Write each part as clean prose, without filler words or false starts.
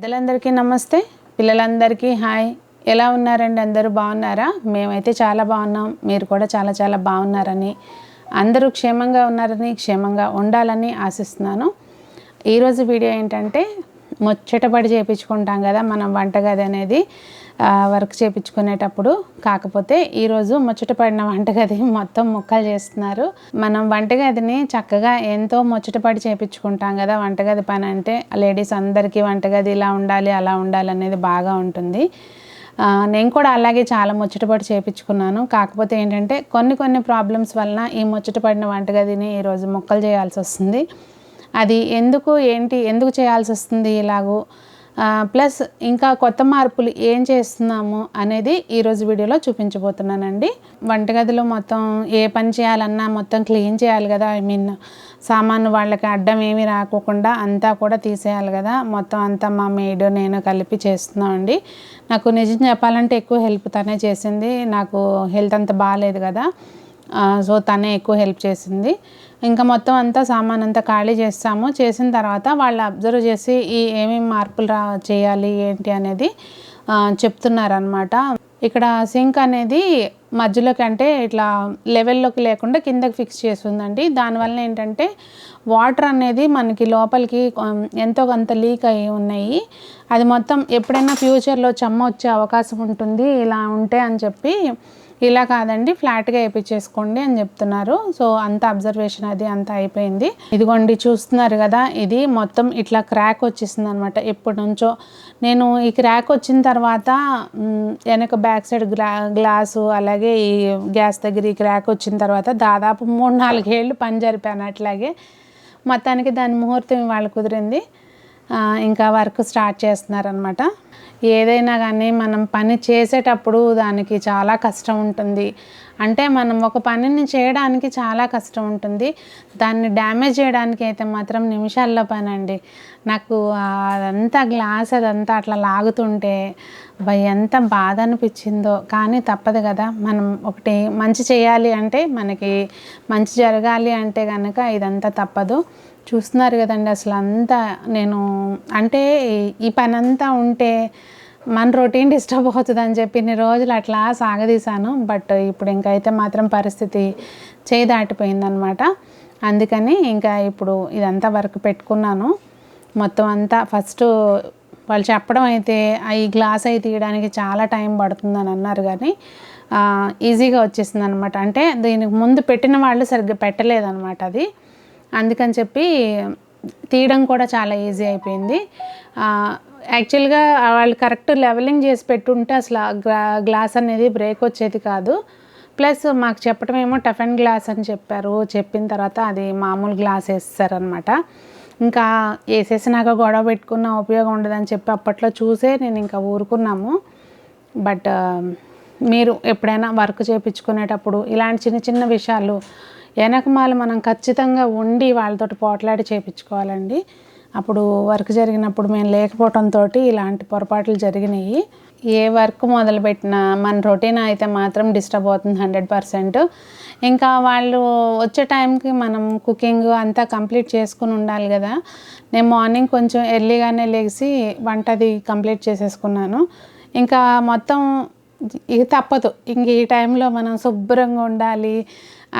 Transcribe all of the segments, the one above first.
పెద్దలందరికీ నమస్తే, పిల్లలందరికీ హాయ్. ఎలా ఉన్నారండి? అందరూ బాగున్నారా? మేమైతే చాలా బాగున్నాం. మీరు కూడా చాలా చాలా బాగున్నారని, అందరూ క్షేమంగా ఉన్నారని, క్షేమంగా ఉండాలని ఆశిస్తున్నాను. ఈరోజు వీడియో ఏంటంటే, ముచ్చటపడి చేయించుకుంటాం కదా మనం వంటగది అనేది వర్క్ చేయించుకునేటప్పుడు. కాకపోతే ఈరోజు ముచ్చటపడిన వంటగది మొత్తం ముక్కలు చేస్తున్నారు. మనం వంటగదిని చక్కగా ఎంతో ముచ్చటపడి చేయించుకుంటాం కదా. వంటగది పని అంటే లేడీస్ అందరికీ వంటగది ఇలా ఉండాలి అలా ఉండాలి అనేది బాగా ఉంటుంది. నేను కూడా అలాగే చాలా ముచ్చటపడి చేయించుకున్నాను. కాకపోతే ఏంటంటే కొన్ని ప్రాబ్లమ్స్ వలన ఈ ముచ్చటపడిన వంటగదిని ఈరోజు ముక్కలు చేయాల్సి వస్తుంది. అది ఎందుకు చేయాల్సి వస్తుంది ఇలాగూ, ప్లస్ ఇంకా కొత్త మార్పులు ఏం చేస్తున్నాము అనేది ఈరోజు వీడియోలో చూపించబోతున్నానండి. వంటగదిలో మొత్తం ఏ పని చేయాలన్నా మొత్తం క్లీన్ చేయాలి కదా. సామాను వాళ్ళకి అడ్డం ఏమీ రాకోకుండా అంతా కూడా తీసేయాలి కదా. మొత్తం అంతా మా మేడ్ నేను కలిపి చేస్తున్నామండి. నాకు నిజం చెప్పాలంటే ఎక్కువ హెల్ప్ తనే చేసింది. నాకు హెల్త్ అంత బాగాలేదు కదా, సో తనే ఎక్కువ హెల్ప్ చేసింది. ఇంకా మొత్తం అంతా సామాన్ అంతా ఖాళీ చేస్తాము. చేసిన తర్వాత వాళ్ళు అబ్జర్వ్ చేసి ఏమేమి మార్పులు చేయాలి ఏంటి అనేది చెప్తున్నారనమాట. ఇక్కడ సింక్ అనేది మధ్యలోకి అంటే ఇట్లా లెవెల్లోకి లేకుండా కిందకి ఫిక్స్ చేస్తుందండి. దానివల్ల ఏంటంటే వాటర్ అనేది మనకి లోపలికి ఎంతో కొంత లీక్ అయ్యి ఉన్నాయి. అది మొత్తం ఎప్పుడైనా ఫ్యూచర్లో చెమ్మ వచ్చే అవకాశం ఉంటుంది ఇలా ఉంటే అని చెప్పి, ఇలా కాదండి ఫ్లాట్గా వేయించేసుకోండి అని చెప్తున్నారు. సో అంత అబ్జర్వేషన్ అది అంతా అయిపోయింది. ఇదిగోండి చూస్తున్నారు కదా, ఇది మొత్తం ఇట్లా క్రాక్ వచ్చేసింది అనమాట. ఎప్పటి నుంచో నేను ఈ క్రాక్ వచ్చిన తర్వాత వెనక బ్యాక్ సైడ్ గ్లాసు అలాగే ఈ గ్యాస్ దగ్గర ఈ క్రాక్ వచ్చిన తర్వాత దాదాపు 3-4 ఏళ్ళు పని జరిపాను. అట్లాగే మొత్తానికి దాని ముహూర్తం ఇవాళ కుదిరింది. ఇంకా వర్క్ స్టార్ట్ చేస్తున్నారనమాట. ఏదైనా కానీ మనం పని చేసేటప్పుడు దానికి చాలా కష్టం ఉంటుంది. అంటే మనం ఒక పనిని చేయడానికి చాలా కష్టం ఉంటుంది. దాన్ని డ్యామేజ్ చేయడానికి అయితే మాత్రం నిమిషాల్లో పని అండి. నాకు అదంతా గ్లాస్ అదంతా అట్లా లాగుతుంటే ఎంత బాధ అనిపించిందో. కానీ తప్పదు కదా, మనం ఒకటి మంచి చేయాలి అంటే, మనకి మంచి జరగాలి అంటే కనుక ఇదంతా తప్పదు. చూస్తున్నారు కదండి అసలు అంతా నేను అంటే ఈ పని అంతా ఉంటే మన రొటీన్ డిస్టర్బ్ అవుతుంది అని చెప్పి ఇన్ని రోజులు అట్లా సాగదీశాను. బట్ ఇప్పుడు ఇంకైతే మాత్రం పరిస్థితి చేయి దాటిపోయిందనమాట. అందుకని ఇంకా ఇప్పుడు ఇదంతా వర్క్ పెట్టుకున్నాను. మొత్తం అంతా ఫస్ట్ వాళ్ళు చెప్పడం అయితే ఈ గ్లాస్ అయి తీయడానికి చాలా టైం పడుతుందని అన్నారు, కానీ ఈజీగా వచ్చేసింది అనమాట. అంటే దీనికి ముందు పెట్టిన వాళ్ళు సరిగ్గా పెట్టలేదన్నమాట అది. అందుకని చెప్పి తీయడం కూడా చాలా ఈజీ అయిపోయింది. యాక్చువల్గా వాళ్ళు కరెక్ట్ లెవెలింగ్ చేసి పెట్టుంటే అసలు గ్లాస్ అనేది బ్రేక్ వచ్చేది కాదు. ప్లస్ మాకు చెప్పడం ఏమో టఫ్ అండ్ గ్లాస్ అని చెప్పారు. చెప్పిన తర్వాత అది మామూలు గ్లాస్ వేస్తారనమాట. ఇంకా వేసేసినాక గొడవ పెట్టుకున్న ఉపయోగం ఉండదని చెప్పి అప్పట్లో చూసే నేను ఇంకా ఊరుకున్నాము. బట్ మీరు ఎప్పుడైనా వర్క్ చేయించుకునేటప్పుడు ఇలాంటి చిన్న విషయాలు వెనకమాల మనం ఖచ్చితంగా ఉండి వాళ్ళతో పోట్లాడి చేయించుకోవాలండి. అప్పుడు వర్క్ జరిగినప్పుడు మేము లేకపోవడంతో ఇలాంటి పొరపాట్లు జరిగినాయి. ఏ వర్క్ మొదలుపెట్టినా మన రొటీన్ అయితే మాత్రం డిస్టర్బ్ అవుతుంది 100%. ఇంకా వాళ్ళు వచ్చే టైంకి మనం కుకింగ్ అంతా కంప్లీట్ చేసుకుని ఉండాలి కదా. నేను మార్నింగ్ కొంచెం ఎర్లీగానే లేచి వంటది కంప్లీట్ చేసేసుకున్నాను. ఇంకా మొత్తం ఇది తప్పదు, ఇంక ఈ టైంలో మనం శుభ్రంగా ఉండాలి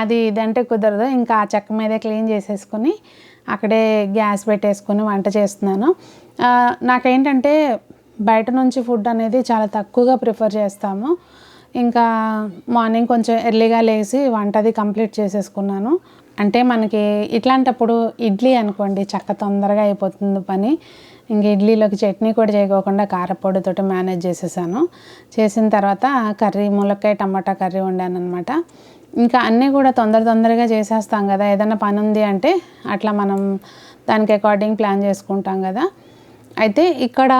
అది ఇదంటే కుదరదు. ఇంకా ఆ చెక్క మీదే క్లీన్ చేసేసుకొని అక్కడే గ్యాస్ పెట్టేసుకొని వంట చేస్తున్నాను. నాకేంటంటే బయట నుంచి ఫుడ్ అనేది చాలా తక్కువగా ప్రిఫర్ చేస్తాము. ఇంకా మార్నింగ్ కొంచెం ఎర్లీగా లేచి వంటది కంప్లీట్ చేసేసుకున్నాను. అంటే మనకి ఇట్లాంటప్పుడు ఇడ్లీ అనుకోండి తొందరగా అయిపోతుంది పని. ఇంక ఇడ్లీలోకి చట్నీ కూడా చేయకోకుండా కారపొడితోటి మేనేజ్ చేసేసాను. చేసిన తర్వాత కర్రీ ములక్కాయ టమాటా కర్రీ వండాను అనమాట. ఇంకా అన్నీ కూడా తొందరగా చేసేస్తాం కదా. ఏదైనా పని ఉంది అంటే అట్లా మనం దానికి అకార్డింగ్ ప్లాన్ చేసుకుంటాం కదా. అయితే ఇక్కడ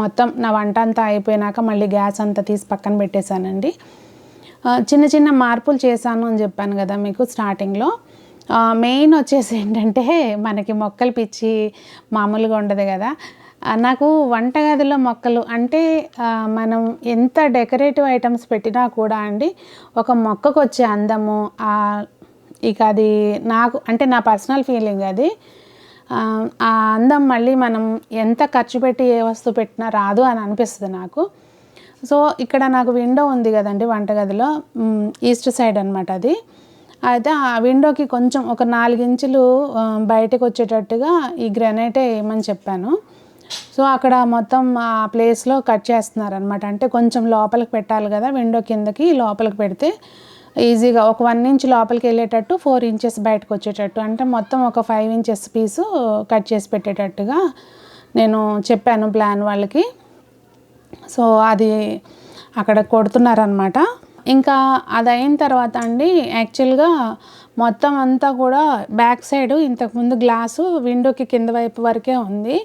మొత్తం నా వంట అంతా అయిపోయినాక మళ్ళీ గ్యాస్ అంతా తీసి పక్కన పెట్టేశానండి. చిన్న మార్పులు చేశాను అని చెప్పాను కదా మీకు స్టార్టింగ్లో. మెయిన్ వచ్చేసి ఏంటంటే మనకి మొక్కలు పిచ్చి మామూలుగా ఉండదు కదా. నాకు వంటగదిలో మొక్కలు అంటే మనం ఎంత డెకరేటివ్ ఐటమ్స్ పెట్టినా కూడా అండి, ఒక మొక్కకు వచ్చే అందము ఇక అది నాకు అంటే నా పర్సనల్ ఫీలింగ్ అది. ఆ అందం మళ్ళీ మనం ఎంత ఖర్చు పెట్టి ఏ వస్తువు పెట్టినా రాదు అని అనిపిస్తుంది నాకు. సో ఇక్కడ నాకు విండో ఉంది కదండి వంటగదిలో, ఈస్ట్ సైడ్ అనమాట అది. అయితే ఆ విండోకి కొంచెం ఒక 4 ఇంచులు బయటకు వచ్చేటట్టుగా ఈ గ్రానైటే వేయమని చెప్పాను. సో అక్కడ మొత్తం ఆ ప్లేస్లో కట్ చేస్తున్నారనమాట. అంటే కొంచెం లోపలికి పెట్టాలి కదా, విండో కిందకి లోపలికి పెడితే ఈజీగా ఒక 1 ఇంచ్ లోపలికి వెళ్ళేటట్టు, 4 ఇంచెస్ బయటకు వచ్చేటట్టు, అంటే మొత్తం ఒక 5 ఇంచెస్ పీసు కట్ చేసి పెట్టేటట్టుగా నేను చెప్పాను ప్లాన్ వాళ్ళకి. సో అది అక్కడ కొడుతున్నారనమాట. ఇంకా అది అయిన తర్వాత అండి, యాక్చువల్గా మొత్తం అంతా కూడా బ్యాక్ సైడ్ ఇంతకుముందు గ్లాసు విండోకి కింద వైపు వరకే ఉంది.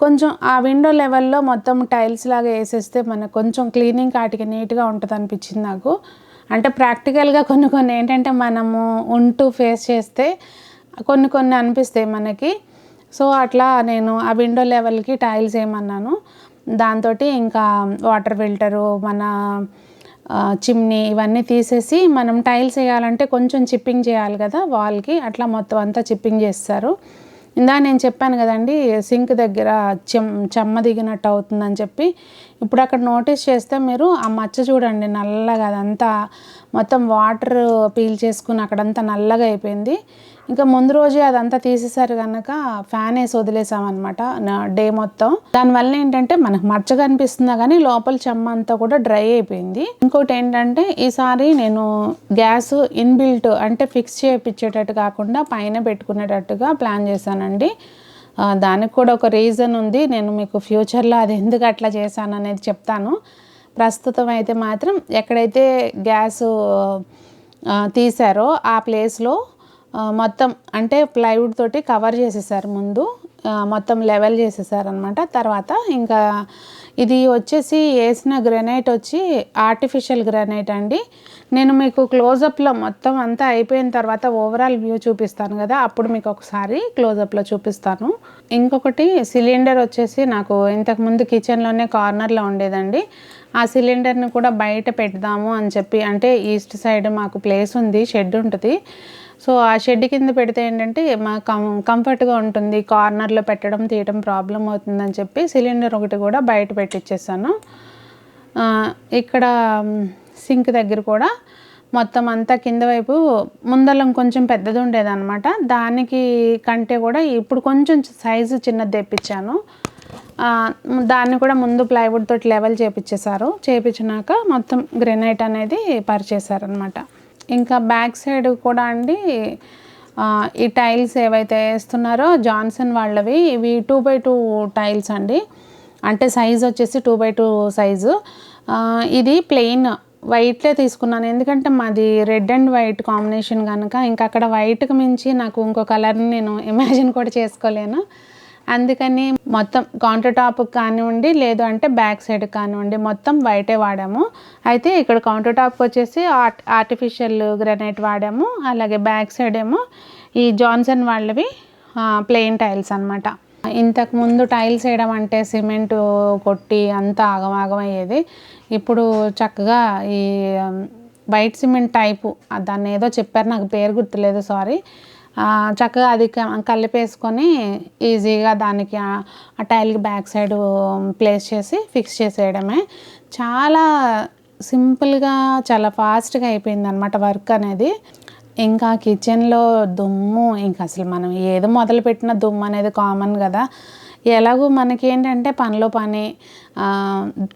కొంచెం ఆ విండో లెవెల్లో మొత్తం టైల్స్ లాగా వేసేస్తే మనకు కొంచెం క్లీనింగ్ కాటికి నీట్గా ఉంటుంది అనిపించింది నాకు. అంటే ప్రాక్టికల్గా కొన్ని ఏంటంటే మనము ఉంటూ ఫేస్ చేస్తే కొన్ని అనిపిస్తాయి మనకి. సో అట్లా నేను ఆ విండో లెవెల్కి టైల్స్ వేయమన్నాను. దాంతో ఇంకా వాటర్ ఫిల్టరు, మన చిమ్నీ ఇవన్నీ తీసేసి మనం టైల్స్ వేయాలంటే కొంచెం చిప్పింగ్ చేయాలి కదా వాల్కి, అట్లా మొత్తం అంతా చిప్పింగ్ చేస్తారు. ఇందా నేను చెప్పాను కదండి సింక్ దగ్గర చెమ్మ దిగినట్టు అవుతుందని చెప్పి. ఇప్పుడు అక్కడ నోటీస్ చేస్తే మీరు ఆ మచ్చ చూడండి, నల్లగా అదంతా మొత్తం వాటర్ పీల్ చేసుకుని అక్కడంతా నల్లగా అయిపోయింది. ఇంకా ముందు రోజే అదంతా తీసేసారు కనుక ఫ్యాన్ వేసి వదిలేసామన్నమాట డే మొత్తం. దానివల్ల ఏంటంటే మనకు మచ్చ కనిపిస్తుందా కానీ లోపల చెమ్మ అంతా కూడా డ్రై అయిపోయింది. ఇంకోటి ఏంటంటే ఈసారి నేను గ్యాస్ ఇన్బిల్ట్ అంటే ఫిక్స్ చేయించేటట్టు కాకుండా పైన పెట్టుకునేటట్టుగా ప్లాన్ చేశానండి. దానికి కూడా ఒక రీజన్ ఉంది, నేను మీకు ఫ్యూచర్లో అది ఎందుకు అట్లా చేశాను అనేది చెప్తాను. ప్రస్తుతం అయితే మాత్రం ఎక్కడైతే గ్యాసు తీసారో ఆ ప్లేస్లో మొత్తం అంటే ప్లైవుడ్ తోటి కవర్ చేసేసారు ముందు, మొత్తం లెవెల్ చేసేసారు అనమాట. తర్వాత ఇంకా ఇది వచ్చేసి వేసిన గ్రానైట్ వచ్చి ఆర్టిఫిషియల్ గ్రానైట్ అండి. నేను మీకు క్లోజప్లో మొత్తం అంతా అయిపోయిన తర్వాత ఓవరాల్ వ్యూ చూపిస్తాను కదా, అప్పుడు మీకు ఒకసారి క్లోజప్లో చూపిస్తాను. ఇంకొకటి సిలిండర్ వచ్చేసి నాకు ఇంతకుముందు కిచెన్లోనే కార్నర్లో ఉండేదండి. ఆ సిలిండర్ని కూడా బయట పెడదాము అని చెప్పి, అంటే ఈస్ట్ సైడ్ మాకు ప్లేస్ ఉంది, షెడ్ ఉంటుంది. సో ఆ షెడ్ కింద పెడితే ఏంటంటే మాకు కంఫర్ట్గా ఉంటుంది, కార్నర్లో పెట్టడం తీయడం ప్రాబ్లం అవుతుందని చెప్పి సిలిండర్ ఒకటి కూడా బయట పెట్టించేసాను. ఇక్కడ సింక్ దగ్గర కూడా మొత్తం అంతా కింద వైపు ముందలం కొంచెం పెద్దది ఉండేదన్నమాట, దానికి కంటే కూడా ఇప్పుడు కొంచెం సైజు చిన్నది తెప్పించాను. దాన్ని కూడా ముందు ప్లైవుడ్ తోటి లెవెల్ చేపించినాక మొత్తం గ్రెనైట్ అనేది పరిచేశారనమాట. ఇంకా బ్యాక్ సైడ్ కూడా అండి ఈ టైల్స్ ఏవైతే వేస్తున్నారో జాన్సన్ వాళ్ళవి, ఇవి 2x2 టైల్స్ అండి. అంటే సైజ్ వచ్చేసి 2x2 సైజు. ఇది ప్లెయిన్ వైట్లే తీసుకున్నాను, ఎందుకంటే మాది రెడ్ అండ్ వైట్ కాంబినేషన్ కనుక ఇంకా అక్కడ వైట్కి మించి నాకు ఇంకో కలర్ని నేను ఇమాజిన్ కూడా చేసుకోలేను. అందుకని మొత్తం కౌంటర్ టాప్కి కానివ్వండి, లేదు అంటే బ్యాక్ సైడ్కి కానివ్వండి, మొత్తం వైటే వాడాము. అయితే ఇక్కడ కౌంటర్ టాప్కి వచ్చేసి ఆర్టిఫిషియల్ గ్రానైట్ వాడాము, అలాగే బ్యాక్ సైడ్ ఏమో ఈ జాన్సన్ వాళ్ళవి ప్లెయిన్ టైల్స్ అనమాట. ఇంతకుముందు టైల్స్ వేయడం అంటే సిమెంట్ కొట్టి అంతా ఆగమాగం అయ్యేది. ఇప్పుడు చక్కగా ఈ వైట్ సిమెంట్ టైపు, దాన్ని ఏదో చెప్పారు నాకు పేరు గుర్తులేదు, సారీ. చక్కగా అది కలిపేసుకొని ఈజీగా దానికి ఆ టైల్కి బ్యాక్ సైడ్ ప్లేస్ చేసి ఫిక్స్ చేసేయడమే. చాలా సింపుల్గా చాలా ఫాస్ట్గా అయిపోయింది అనమాట వర్క్ అనేది. ఇంకా కిచెన్లో దుమ్ము, ఇంకా అసలు మనం ఏదో మొదలుపెట్టిన దుమ్ము అనేది కామన్ కదా. ఎలాగో మనకి ఏంటంటే పనిలో పని,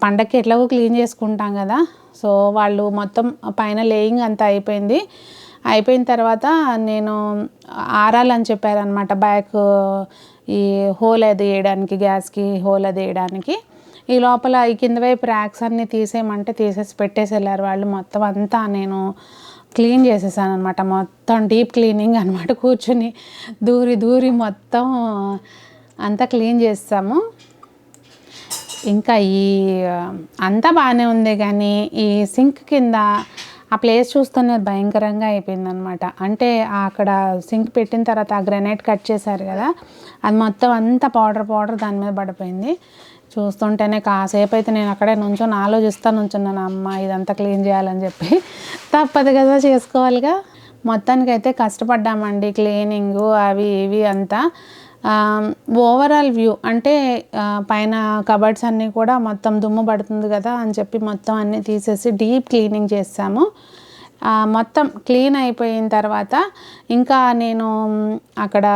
పండగకి ఎట్లాగో క్లీన్ చేసుకుంటాం కదా. సో వాళ్ళు మొత్తం పైన లేయింగ్ అంతా అయిపోయిన తర్వాత నేను ఆరాలని చెప్పారనమాట, బ్యాక్ ఈ హోల్ అది వేయడానికి, గ్యాస్కి హోల్ అది వేయడానికి. ఈ లోపల ఈ కింద వైపు ర్యాక్స్ అన్నీ తీసేయమంటే తీసేసి పెట్టేసి వెళ్ళారు వాళ్ళు. మొత్తం అంతా నేను క్లీన్ చేసేసాను అనమాట, మొత్తం డీప్ క్లీనింగ్ అనమాట. కూర్చుని దూరి మొత్తం అంతా క్లీన్ చేస్తాము. ఇంకా ఈ అంతా బాగానే ఉంది కానీ ఈ సింక్ కింద ఆ ప్లేస్ చూస్తూనే భయంకరంగా అయిపోయిందనమాట. అంటే అక్కడ సింక్ పెట్టిన తర్వాత ఆ గ్రానైట్ కట్ చేశారు కదా, అది మొత్తం అంతా పౌడర్ దాని మీద పడిపోయింది. చూస్తుంటేనే కాసేపు అయితే నేను అక్కడే నుంచున్నాను, అమ్మ ఇదంతా క్లీన్ చేయాలని చెప్పి. తప్పదు కదా, చేసుకోవాలిగా. మొత్తానికైతే కష్టపడ్డామండి క్లీనింగు అవి ఇవి అంతా. ఓవరాల్ వ్యూ అంటే పైన కబర్డ్స్ అన్నీ కూడా మొత్తం దుమ్ము పడుతుంది కదా అని చెప్పి మొత్తం అన్నీ తీసేసి డీప్ క్లీనింగ్ చేసాము. మొత్తం క్లీన్ అయిపోయిన తర్వాత ఇంకా నేను అక్కడ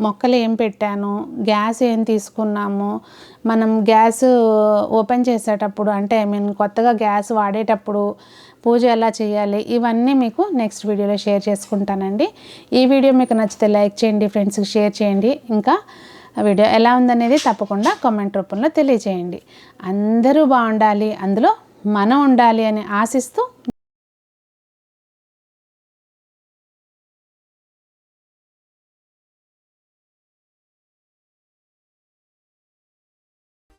మొక్కలు ఏం పెట్టాను, గ్యాస్ ఏం తీసుకున్నాము, మనం గ్యాస్ ఓపెన్ చేసేటప్పుడు అంటే కొత్తగా గ్యాస్ వాడేటప్పుడు పూజ ఎలా చేయాలి, ఇవన్నీ మీకు నెక్స్ట్ వీడియోలో షేర్ చేసుకుంటానండి. ఈ వీడియో మీకు నచ్చితే లైక్ చేయండి, ఫ్రెండ్స్కి షేర్ చేయండి. ఇంకా వీడియో ఎలా ఉందనేది తప్పకుండా కామెంట్ రూపంలో తెలియజేయండి. అందరూ బాగుండాలి, అందులో మనం ఉండాలి అని ఆశిస్తూ